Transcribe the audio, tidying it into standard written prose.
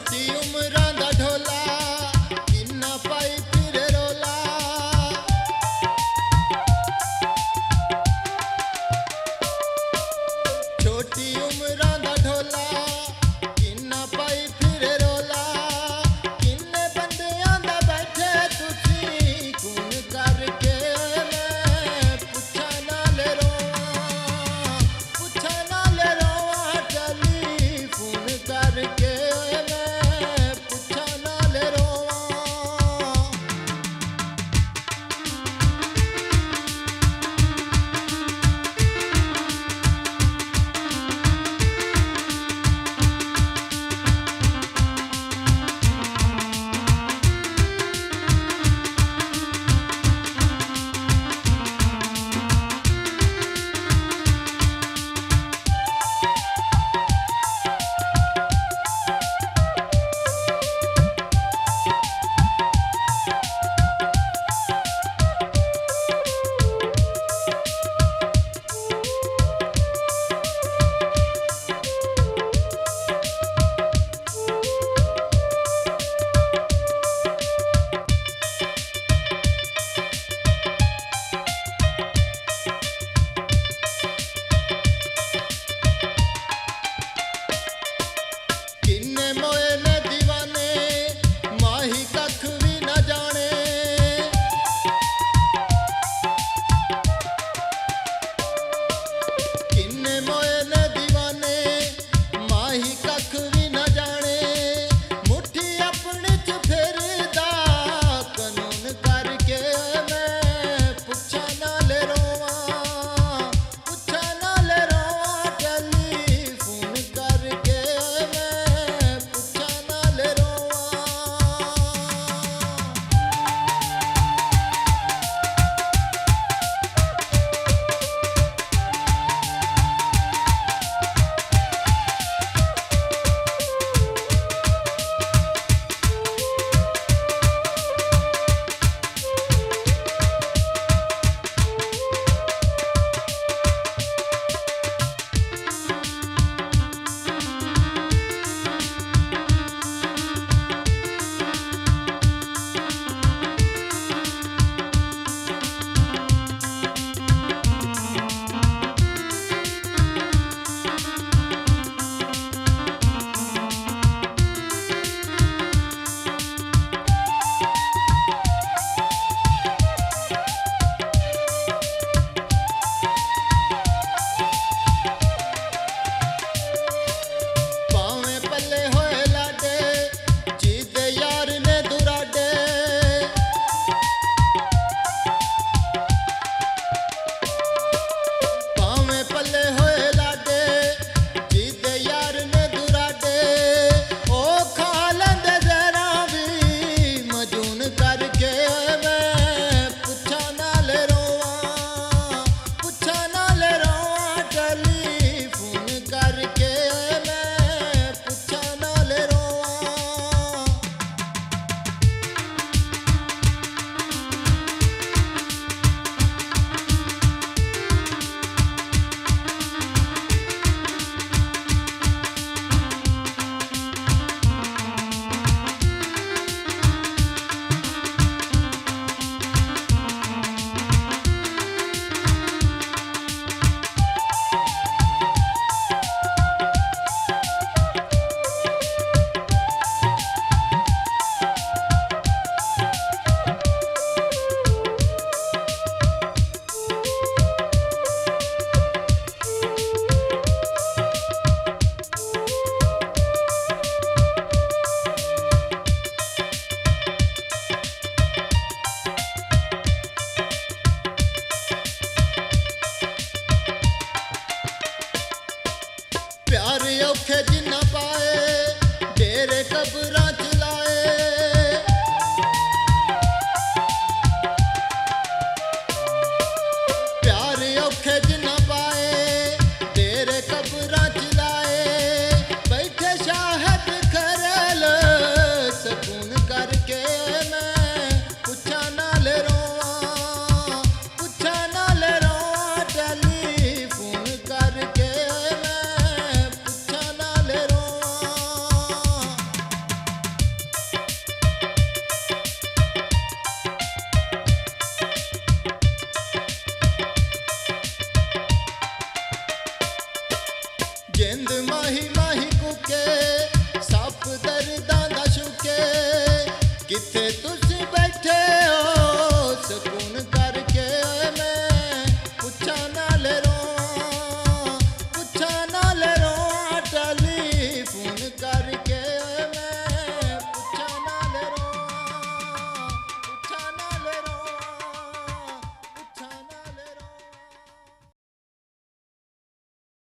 छोटी उम्रां दा ढोला किन्ना पाई फिरे रोला। छोटी उम्रां दा ढोला किन्ना पाई फिरे रोला। किन्ने बंदियां दा बैठे तुसी खून करके मैं पुछा नाल रोवां, पुछा नाल रोवां टेलीफोन करके मैं पुछा नाल रोवां। किन्ने मोए ने दीवाने माही कख भी न जाने। किन्ने मोए ने दीवाने माही कख भी न जाने। मुट्ठी अपने च फेरदा कानून करके मैं पुछा नाल रोवां, पुछा नाल रोवां टेलीफोन करके मैं पुछा नाल रोवां। पावे पल्ले होए लाडे जीदे यार ने दुराडे। पावे पल्ले होए लाडे जीदे यार ने दुराडे। ओ खा लैंदे जरा भी मजून करके मैं पुछा नाल रोवां, पुछा नाल रोवां टेलीफोन करके मैं पुछा नाल रोवां। प्यार औखे जिन्ना पाए डेरे कबरां च लाए। प्यार औखे जिन्ना पाए डेरे कबरां च लाए। बैठे शाहद खरल सकून करके मैं पुछा नाल रोवां, पुछा नाल रोवां टेलीफोन करके मैं पुछा नाल रोवां। किथे तुसी बैठे हो